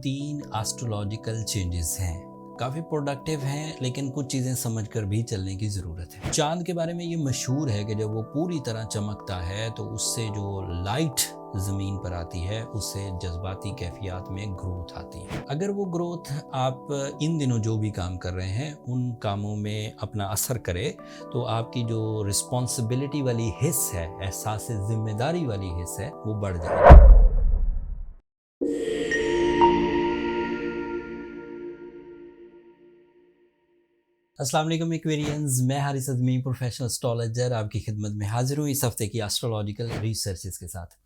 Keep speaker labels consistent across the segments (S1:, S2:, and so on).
S1: 3 astrological changes हैं। काफ़ी productive हैं, लेकिन कुछ चीज़ें समझकर भी चलने की ज़रूरत है। चाँद के बारे में ये मशहूर है कि जब वो पूरी तरह चमकता है तो उससे जो लाइट ज़मीन पर आती है उससे जज्बाती कैफियत में ग्रोथ आती है। अगर वो ग्रोथ आप इन दिनों जो भी काम कर रहे हैं उन कामों में अपना असर करे तो आपकी जो रिस्पॉन्सिबिलिटी वाली हिस्स है, एहसास ज़िम्मेदारी वाली हिस्स है, वो बढ़ जाएगी। अस्सलाम वालेकुम एक्वेरियंस, मैं हारिस अज़मी प्रोफेशनल एस्ट्रोलॉजर आपकी खिदमत में हाजिर हूँ इस हफ्ते की एस्ट्रोलॉजिकल रिसर्चेस के साथ।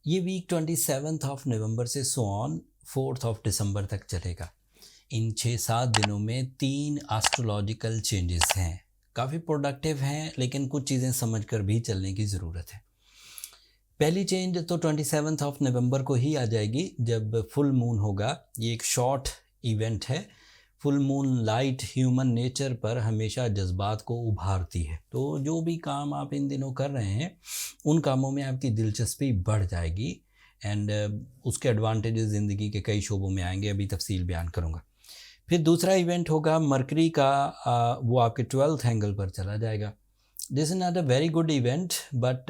S1: ये वीक 27 ऑफ नवंबर से सो ऑन 4 ऑफ दिसंबर तक चलेगा। इन 6-7 दिनों में 3 एस्ट्रोलॉजिकल चेंजेस हैं। काफ़ी प्रोडक्टिव हैं, लेकिन कुछ चीज़ें समझकर भी चलने की ज़रूरत है। पहली चेंज तो 27 ऑफ नवंबर को ही आ जाएगी जब फुल मून होगा। ये एक शॉर्ट इवेंट है। Full moon light human nature पर हमेशा जज्बात को उभारती है, तो जो भी काम आप इन दिनों कर रहे हैं उन कामों में आपकी दिलचस्पी बढ़ जाएगी एंड उसके एडवांटेजेस ज़िंदगी के कई शोबों में आएंगे, अभी तफसील बयान करूँगा। फिर दूसरा इवेंट होगा मरकरी का, वो आपके 12th एंगल पर चला जाएगा। This is not a very good event, but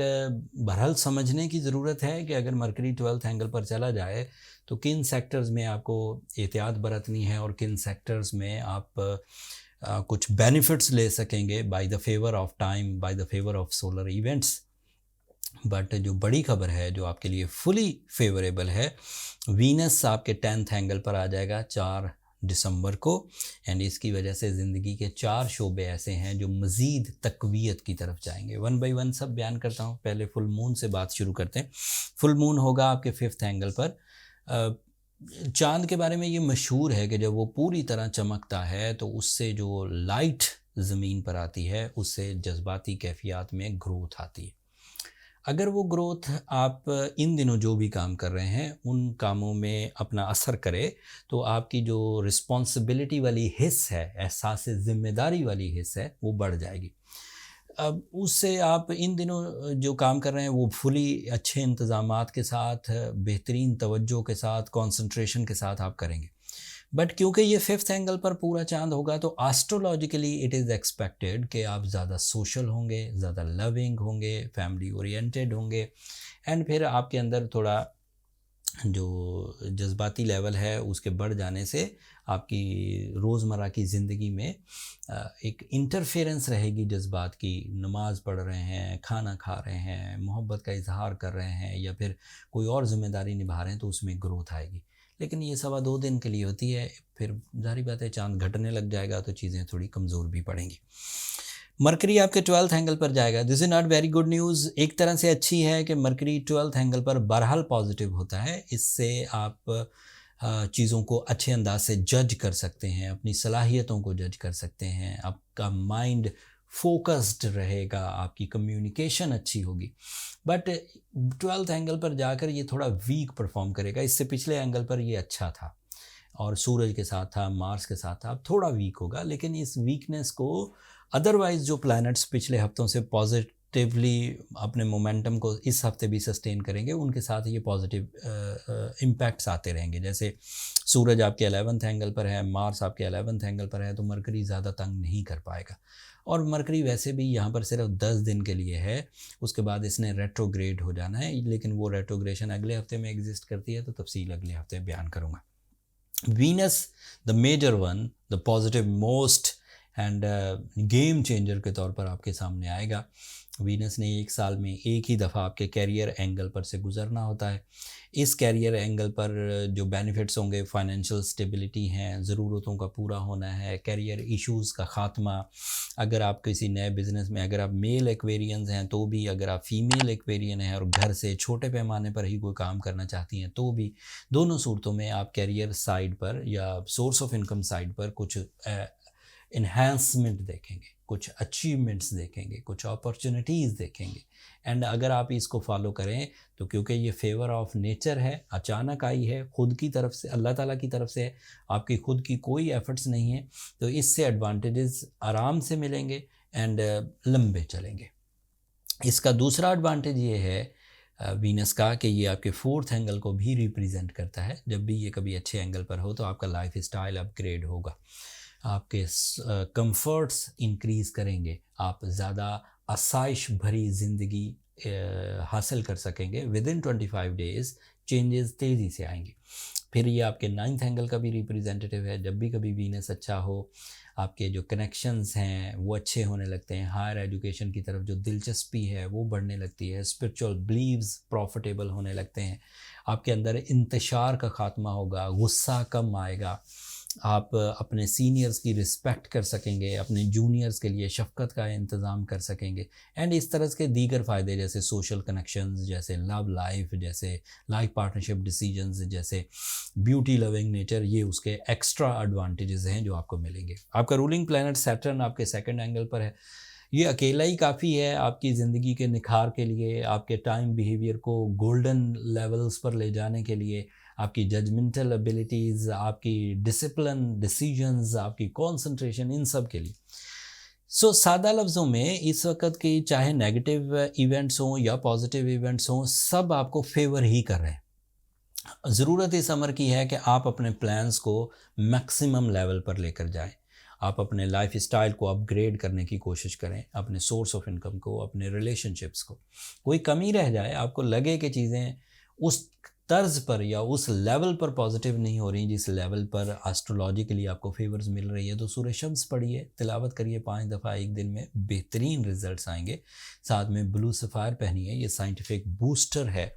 S1: बहरहाल समझने की ज़रूरत है कि अगर मरकरी 12th एंगल पर चला जाए तो किन सेक्टर्स में आपको एहतियात बरतनी है और किन सेक्टर्स में आप कुछ बेनिफिट्स ले सकेंगे by the favour of time, by the favour of solar events. But जो बड़ी खबर है जो आपके लिए फुली फेवरेबल है, वीनस आपके 10th एंगल पर आ जाएगा 4 दिसंबर को एंड इसकी वजह से ज़िंदगी के 4 शोबे ऐसे हैं जो मज़ीद तक़वियत की तरफ जाएंगे। वन बाय वन सब बयान करता हूँ। पहले फुल मून से बात शुरू करते हैं। फुल मून होगा आपके 5th एंगल पर। चाँद के बारे में ये मशहूर है कि जब वो पूरी तरह चमकता है तो उससे जो लाइट ज़मीन पर आती है उससे जज्बाती कैफियत में ग्रोथ आती है। अगर वो ग्रोथ आप इन दिनों जो भी काम कर रहे हैं उन कामों में अपना असर करे तो आपकी जो रिस्पॉन्सिबिलिटी वाली हिस्स है, एहसास ज़िम्मेदारी वाली हिस्स है, वो बढ़ जाएगी। अब उससे आप इन दिनों जो काम कर रहे हैं वो फुली अच्छे इंतज़ामात के साथ, बेहतरीन तवज्जो के साथ, कंसंट्रेशन के साथ आप करेंगे। बट क्योंकि ये 5th एंगल पर पूरा चांद होगा तो एस्ट्रोलॉजिकली इट इज़ एक्सपेक्टेड कि आप ज़्यादा सोशल होंगे, ज़्यादा लविंग होंगे, फैमिली ओरिएंटेड होंगे एंड फिर आपके अंदर थोड़ा जो जज्बाती लेवल है उसके बढ़ जाने से आपकी रोज़मर्रा की ज़िंदगी में एक इंटरफेरेंस रहेगी जज्बात की। नमाज़ पढ़ रहे हैं, खाना खा रहे हैं, मोहब्बत का इजहार कर रहे हैं या फिर कोई और ज़िम्मेदारी निभा रहे हैं तो उसमें ग्रोथ आएगी। लेकिन ये 2.25 दिन के लिए होती है, फिर ज़ाहिर बात है चाँद घटने लग जाएगा तो चीज़ें थोड़ी कमज़ोर भी पड़ेंगी। मरकरी आपके 12th एंगल पर जाएगा। This is not very good news. एक तरह से अच्छी है कि मरकरी 12th एंगल पर बहरहाल पॉजिटिव होता है। इससे आप चीज़ों को अच्छे अंदाज से जज कर सकते हैं, अपनी सलाहियतों को जज कर सकते हैं, आपका माइंड फोकस्ड रहेगा, आपकी कम्युनिकेशन अच्छी होगी। बट 12th एंगल पर जाकर ये थोड़ा वीक परफॉर्म करेगा। इससे पिछले एंगल पर ये अच्छा था और सूरज के साथ था, मार्स के साथ था, अब थोड़ा वीक होगा। लेकिन इस वीकनेस को अदरवाइज़ जो प्लैनेट्स पिछले हफ्तों से पॉजिटिवली अपने मोमेंटम को इस हफ्ते भी सस्टेन करेंगे, उनके साथ ये पॉजिटिव इम्पैक्ट्स आते रहेंगे। जैसे सूरज आपके 11th एंगल पर है, मार्स आपके 11th एंगल पर है, तो मरकरी ज़्यादा तंग नहीं कर पाएगा। और मरकरी वैसे भी यहाँ पर सिर्फ 10 दिन के लिए है, उसके बाद इसने रेट्रोग्रेड हो जाना है। लेकिन वो रेट्रोग्रेशन अगले हफ्ते में एग्जिस्ट करती है, तो तफसील अगले हफ्ते बयान करूँगा। Venus the major one, the positive most and game changer के तौर पर आपके सामने आएगा। वीनस ने एक साल में एक ही दफ़ा आपके कैरियर एंगल पर से गुज़रना होता है। इस कैरियर एंगल पर जो बेनिफिट्स होंगे, फाइनेंशियल स्टेबिलिटी हैं, ज़रूरतों का पूरा होना है, कैरियर इश्यूज़ का ख़ात्मा। अगर आप किसी नए बिज़नेस में, अगर आप मेल एक्वेरियंस हैं तो भी, अगर आप फीमेल एक्वेरियन हैं और घर से छोटे पैमाने पर ही कोई काम करना चाहती हैं तो भी, दोनों सूरतों में आप कैरियर साइड पर या सोर्स ऑफ इनकम साइड पर कुछ इन्हांसमेंट देखेंगे, कुछ अचीवमेंट्स देखेंगे, कुछ अपॉर्चुनिटीज़ देखेंगे। एंड अगर आप इसको फॉलो करें तो क्योंकि ये फेवर ऑफ नेचर है, अचानक आई है, खुद की तरफ से, अल्लाह ताला की तरफ से, आपकी खुद की कोई एफर्ट्स नहीं है, तो इससे एडवांटेजेस आराम से मिलेंगे एंड लंबे चलेंगे। इसका दूसरा एडवांटेज ये है वीनस का कि ये आपके फोर्थ एंगल को भी रिप्रेजेंट करता है। जब भी ये कभी अच्छे एंगल पर हो तो आपका लाइफ स्टाइल अपग्रेड होगा, आपके कंफर्ट्स इंक्रीज़ करेंगे, आप ज़्यादा आसाइश भरी ज़िंदगी हासिल कर सकेंगे। विद इन 25 डेज़ चेंजेस तेज़ी से आएंगे। फिर ये आपके नाइन्थ एंगल का भी रिप्रेजेंटेटिव है। जब भी कभी वीनस अच्छा हो, आपके जो कनेक्शंस हैं वो अच्छे होने लगते हैं, हायर एजुकेशन की तरफ जो दिलचस्पी है वो बढ़ने लगती है, स्पिरिचुअल बिलीव्स प्रॉफिटेबल होने लगते हैं, आपके अंदर इंतशार का ख़ात्मा होगा, गुस्सा कम आएगा, आप अपने सीनियर्स की रिस्पेक्ट कर सकेंगे, अपने जूनियर्स के लिए शफ़क़त का इंतज़ाम कर सकेंगे। एंड इस तरह के दीगर फ़ायदे जैसे सोशल कनेक्शंस, जैसे लव लाइफ, जैसे लाइफ पार्टनरशिप डिसीजंस, जैसे ब्यूटी लविंग नेचर, ये उसके एक्स्ट्रा एडवांटेजेस हैं जो आपको मिलेंगे। आपका रूलिंग प्लैनेट सैटर्न आपके सेकंड एंगल पर है। ये अकेला ही काफ़ी है आपकी ज़िंदगी के निखार के लिए, आपके टाइम बिहेवियर को गोल्डन लेवल्स पर ले जाने के लिए, आपकी जजमेंटल एबिलिटीज़, आपकी डिसिप्लिन, डिसीजंस, आपकी कंसंट्रेशन, इन सब के लिए। सादा लफ्ज़ों में इस वक्त की चाहे नेगेटिव इवेंट्स हों या पॉजिटिव इवेंट्स हों, सब आपको फेवर ही कर रहे हैं। ज़रूरत इस अमर की है कि आप अपने प्लान्स को मैक्सिमम लेवल पर लेकर जाएं। आप अपने लाइफ स्टाइल को अपग्रेड करने की कोशिश करें, अपने सोर्स ऑफ इनकम को, अपने रिलेशनशिप्स को। कोई कमी रह जाए, आपको लगे कि चीज़ें उस तर्ज पर या उस लेवल पर पॉजिटिव नहीं हो रही जिस लेवल पर एस्ट्रोलॉजिकली आपको फेवर्स मिल रही है, तो सूरह शम्स पढ़िए, तिलावत करिए 5 दफ़ा एक दिन में, बेहतरीन रिजल्ट्स आएंगे। साथ में ब्लू सफ़ायर पहनिए, ये साइंटिफिक बूस्टर है,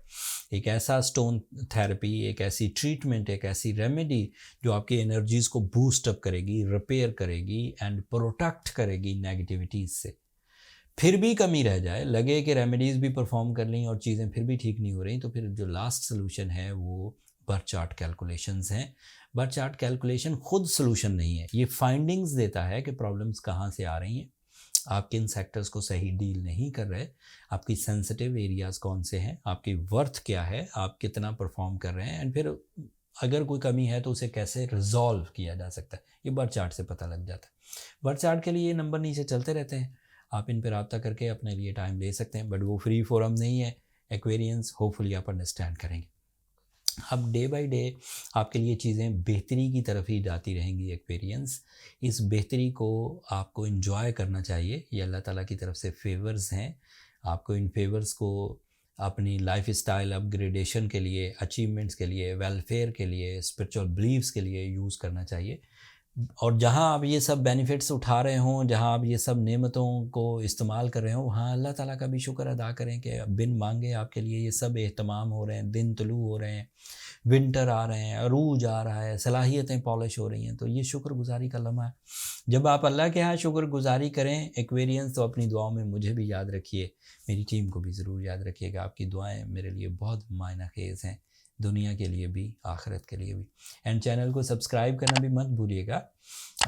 S1: एक ऐसा स्टोन थेरेपी, एक ऐसी ट्रीटमेंट, एक ऐसी रेमेडी जो आपकी एनर्जीज़ को बूस्ट अप करेगी, रिपेयर करेगी एंड प्रोटेक्ट करेगी नेगेटिविटीज़ से। फिर भी कमी रह जाए, लगे कि रेमेडीज़ भी परफॉर्म कर ली और चीज़ें फिर भी ठीक नहीं हो रही, तो फिर जो लास्ट सोल्यूशन है वो बर्थ चार्ट कैलकुलेशंस हैं। बर्थ चार्ट कैलकुलेशन खुद सोल्यूशन नहीं है, ये फाइंडिंग्स देता है कि प्रॉब्लम्स कहाँ से आ रही हैं, आप किन सेक्टर्स को सही डील नहीं कर रहे, आपकी सेंसिटिव एरियाज़ कौन से हैं, आपकी वर्थ क्या है, आप कितना परफॉर्म कर रहे हैं, एंड फिर अगर कोई कमी है तो उसे कैसे रिजॉल्व किया जा सकता है, ये बर्थ चार्ट से पता लग जाता है। बर्थ चार्ट के लिए ये नंबर नीचे चलते रहते हैं, आप इन पर रब्ता करके अपने लिए टाइम ले सकते हैं, बट वो फ्री फोरम नहीं है। एक्वेरियंस होपफुली आप अंडरस्टैंड करेंगे। अब डे बाय डे आपके लिए चीज़ें बेहतरी की तरफ ही जाती रहेंगी। एक्वेरियंस, इस बेहतरी को आपको इन्जॉय करना चाहिए, ये अल्लाह ताला की तरफ से फेवर्स हैं। आपको इन फेवर्स को अपनी लाइफ स्टाइल अपग्रेडेशन के लिए, अचीवमेंट्स के लिए, वेलफेयर के लिए, स्पिरिचुअल बिलीव्स के लिए यूज़ करना चाहिए। और जहाँ आप ये सब बेनिफिट्स उठा रहे हों, जहाँ आप ये सब नेमतों को इस्तेमाल कर रहे हों, वहाँ अल्लाह ताला का भी शुक्र अदा करें कि बिन मांगे आपके लिए ये सब एहतमाम हो रहे हैं, दिन तुलू हो रहे हैं, विंटर आ रहे हैं, अरूज आ रहा है, सलाहियतें पॉलिश हो रही हैं, तो ये शुक्रगुजारी का लम्हा है। जब आप अल्लाह के यहाँ शुक्रगुजारी करें एक्वेरियंस, तो अपनी दुआओं में मुझे भी याद रखिए, मेरी टीम को भी ज़रूर याद रखिएगा। आपकी दुआएँ मेरे लिए बहुत मायना खेज़ हैं, दुनिया के लिए भी, आखिरत के लिए भी। एंड चैनल को सब्सक्राइब करना भी मत भूलिएगा।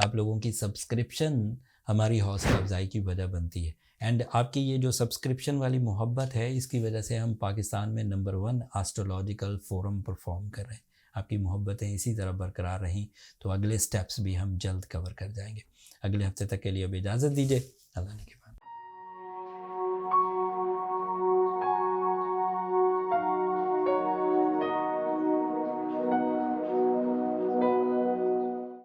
S1: आप लोगों की सब्सक्रिप्शन हमारी हौसला अफजाई की वजह बनती है, एंड आपकी ये जो सब्सक्रिप्शन वाली मोहब्बत है, इसकी वजह से हम पाकिस्तान में नंबर 1 एस्ट्रोलॉजिकल फोरम परफॉर्म कर रहे हैं। आपकी मोहब्बतें इसी तरह बरकरार रहीं तो अगले स्टेप्स भी हम जल्द कवर कर जाएंगे। अगले हफ्ते तक के लिए अब इजाज़त दीजिए। अल्लाह ने